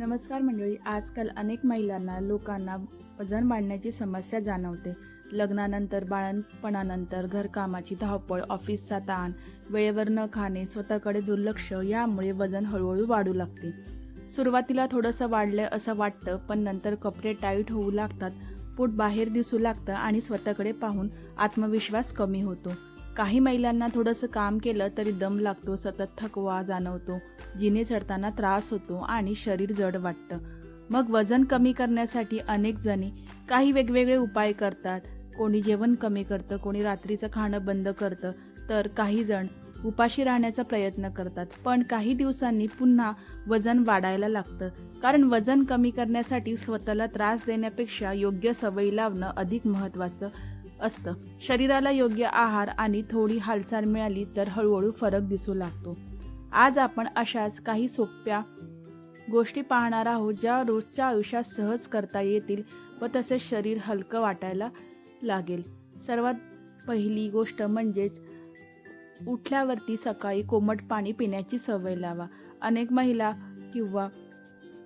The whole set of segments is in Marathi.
नमस्कार मंडळी. आजकाल अनेक महिलांना लोकांना वजन वाढण्याची समस्या जाणवते. लग्नानंतर, बाळंतपणानंतर, घरकामाची धावपळ, ऑफिसचा ताण, वेळेवर न खाणे, स्वतःकडे दुर्लक्ष यामुळे वजन हळूहळू वाढू लागते. सुरुवातीला थोडंसं वाढलं असं वाटतं, पण नंतर कपडे टाईट होऊ लागतात, पोट बाहेर दिसू लागतं आणि स्वतःकडे पाहून आत्मविश्वास कमी होतो. काही महिलांना थोडंसं काम केलं तरी दम लागतो, सतत थकवा जाणवतो, जिने चढताना त्रास होतो आणि शरीर जड वाटतं. मग वजन कमी करण्यासाठी अनेक जणी काही वेगवेगळे उपाय करतात. कोणी जेवण कमी करतं, कोणी रात्रीचं खाणं बंद करतं, तर काही जण उपाशी राहण्याचा प्रयत्न करतात. पण काही दिवसांनी पुन्हा वजन वाढायला लागतं. कारण वजन कमी करण्यासाठी स्वतःला त्रास देण्यापेक्षा योग्य सवयी लावणं अधिक महत्त्वाचं असतं. शरीराला योग्य आहार आणि थोडी हालचाल मिळाली तर हळूहळू फरक दिसू लागतो. आज आपण अशाच काही सोप्या गोष्टी पाहणार आहोत, ज्या रोजच्या आयुष्यात सहज करता येतील व तसेच शरीर हलकं वाटायला लागेल. सर्वात पहिली गोष्ट म्हणजेच उठल्यावरती सकाळी कोमट पाणी पिण्याची सवय लावा. अनेक महिला किंवा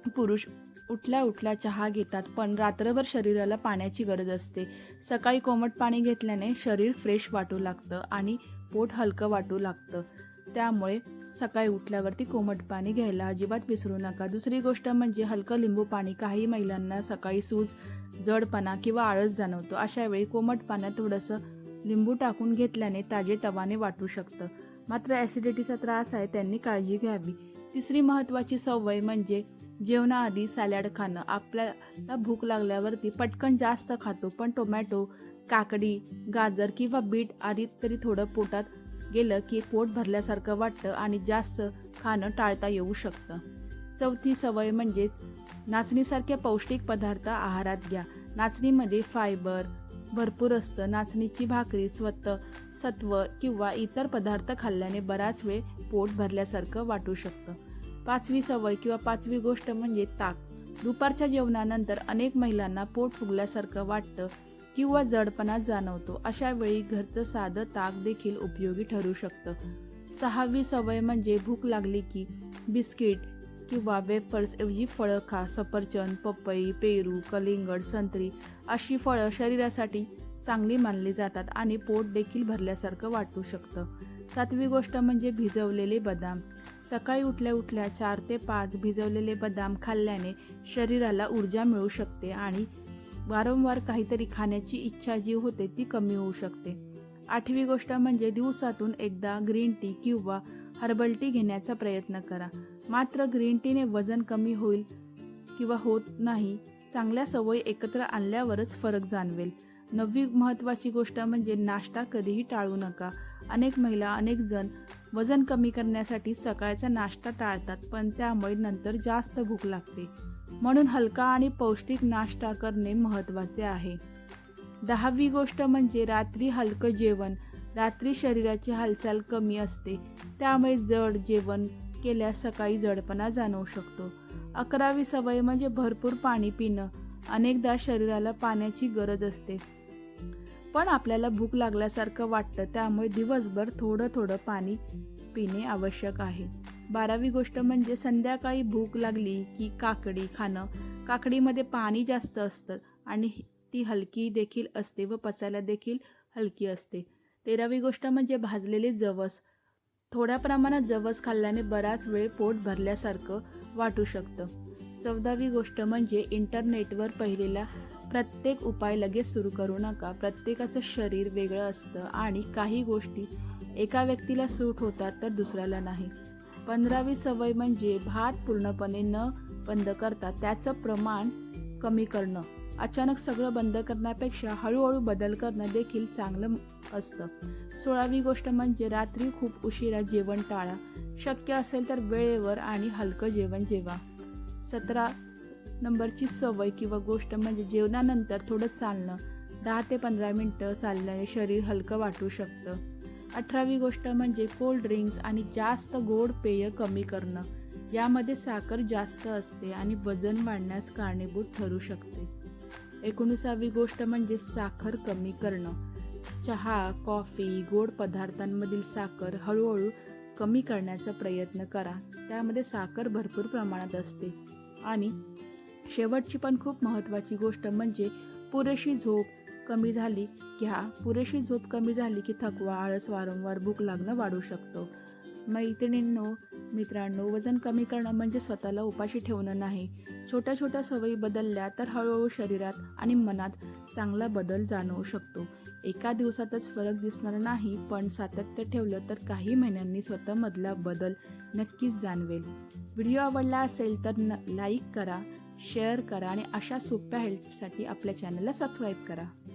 पुरुष उठल्या उठल्या चहा घेतात, पण रात्रभर शरीराला पाण्याची गरज असते. सकाळी कोमट पाणी घेतल्याने शरीर फ्रेश वाटू लागतं आणि पोट हलकं वाटू लागतं. त्यामुळे सकाळी उठल्यावरती कोमट पाणी घ्यायला अजिबात विसरू नका. दुसरी गोष्ट म्हणजे हलकं लिंबू पाणी. काही महिलांना सकाळी सूज, जडपणा किंवा आळस जाणवतो. अशा वेळी कोमट पाण्यात थोडंसं लिंबू टाकून घेतल्याने ताजेतवाने वाटू शकतं. मात्र ॲसिडिटीचा त्रास आहे, त्यांनी काळजी घ्यावी. तिसरी महत्त्वाची सवय म्हणजे जेवणाआधी सॅलड खाणं. आपल्याला भूक लागल्यावरती पटकन जास्त खातो, पण टोमॅटो, काकडी, गाजर किंवा बीट आधी तरी थोडं पोटात गेलं की पोट भरल्यासारखं वाटतं आणि जास्त खाणं टाळता येऊ शकतं. चौथी सवय म्हणजेच नाचणीसारखे पौष्टिक पदार्थ आहारात घ्या. नाचणीमध्ये फायबर भरपूर असतं. नाचणीची भाकरी, सत्व किंवा इतर पदार्थ खाल्ल्याने बराच वेळ पोट भरल्यासारखं वाटू शकतं. पाचवी सवय किंवा पाचवी गोष्ट म्हणजे ताक. दुपारच्या जेवणानंतर अनेक महिलांना पोट फुगल्यासारखं वाटतं किंवा जडपणा जाणवतो. अशा वेळी घरचं साधं ताक देखील उपयोगी ठरू शकतं. सहावी सवय म्हणजे भूक लागली की बिस्किट किंवा वेफर्स ऐवजी फळं खा. सफरचंद, पपई, पेरू, कलिंगड, संत्री अशी फळं शरीरासाठी चांगली मानली जातात आणि पोट देखील भरल्यासारखं वाटू शकतं. सातवी गोष्ट म्हणजे भिजवलेले बदाम. सकाळी उठल्या उठल्या 4 ते 5 भिजवलेले बदाम खाल्ल्याने शरीराला ऊर्जा मिळू शकते आणि वारंवार काहीतरी खाण्याची इच्छा जी होते ती कमी होऊ शकते. आठवी गोष्ट म्हणजे दिवसातून एकदा ग्रीन टी किंवा हर्बल टी घेण्याचा प्रयत्न करा. मात्र ग्रीन टीने वजन कमी होईल किंवा होत नाही. चांगल्या सवयी एकत्र आणल्यावरच फरक जाणवेल. नववी महत्त्वाची गोष्ट म्हणजे नाश्ता कधीही टाळू नका. अनेक जण वजन कमी करण्यासाठी सकाळचा नाश्ता टाळतात, पण त्यामुळे नंतर जास्त भूक लागते. म्हणून हलका आणि पौष्टिक नाश्ता करणे महत्त्वाचे आहे. 10वी गोष्ट म्हणजे रात्री हलकं जेवण. रात्री शरीराची हालचाल कमी असते, त्यामुळे जड जेवण केल्यास सकाळी जडपणा जाणवू शकतो. 11वी सवय म्हणजे भरपूर पाणी पिणं. अनेकदा शरीराला पाण्याची गरज असते, पण आपल्याला भूक लागल्यासारखं वाटतं, त्यामुळे दिवसभर थोडं थोडं पाणी पिणे आवश्यक आहे. 12वी गोष्ट म्हणजे संध्याकाळी भूक लागली की काकडी खाणं. काकडीमध्ये पाणी जास्त असतं आणि ती हलकी देखील असते व पचायला देखील हलकी असते. 13वी गोष्ट म्हणजे भाजलेले जवस. थोड्या प्रमाणात जवस खाल्ल्याने बराच वेळ पोट भरल्यासारखं वाटू शकतं. 14वी गोष्ट म्हणजे इंटरनेटवर पाहिलेला प्रत्येक उपाय लगेच सुरू करू नका. प्रत्येकाचं शरीर वेगळं असतं आणि काही गोष्टी एका व्यक्तीला सूट होतात तर दुसऱ्याला नाही. 15वी सवय म्हणजे भात पूर्णपणे न बंद करता त्याचं प्रमाण कमी करणं. अचानक सगळं बंद करण्यापेक्षा हळूहळू बदल करणं देखील चांगलं असतं. 16वी गोष्ट म्हणजे रात्री खूप उशिरा जेवण टाळा. शक्य असेल तर वेळेवर आणि हलकं जेवण जेवा. 17 नंबरची सवय किंवा गोष्ट म्हणजे जेवणानंतर थोडं चालणं. 10 ते 15 मिनटं चालल्याने शरीर हलकं वाटू शकतं. 18वी गोष्ट म्हणजे कोल्ड ड्रिंक्स आणि जास्त गोड पेय कमी करणं. यामध्ये साखर जास्त असते आणि वजन वाढण्यास कारणीभूत ठरू शकते. 19वी गोष्ट म्हणजे साखर कमी करणं. चहा, कॉफी, गोड पदार्थांमधील साखर हळूहळू कमी करण्याचा प्रयत्न करा. त्यामध्ये साखर भरपूर प्रमाणात असते. आणि शेवटची पण खूप महत्त्वाची गोष्ट म्हणजे पुरेशी झोप कमी झाली पुरेशी झोप कमी झाली की थकवा, आळस, वारंवार भूक लागणं वाढू शकतो. मित्रांनो, वजन कमी करणं म्हणजे स्वतःला उपाशी ठेवणं नाही. छोट्या छोट्या सवयी बदलल्या तर हळूहळू शरीरात आणि मनात चांगला बदल जाणवू शकतो. एका दिवसातच फरक दिसणार नाही, पण सातत्य ठेवलं तर काही महिन्यांनी स्वतःमधला बदल नक्कीच जाणवेल. व्हिडिओ आवडला असेल तर लाईक करा, शेअर करा आणि अशा सोप्या हेल्पसाठी आपल्या चॅनलला सबस्क्राईब करा.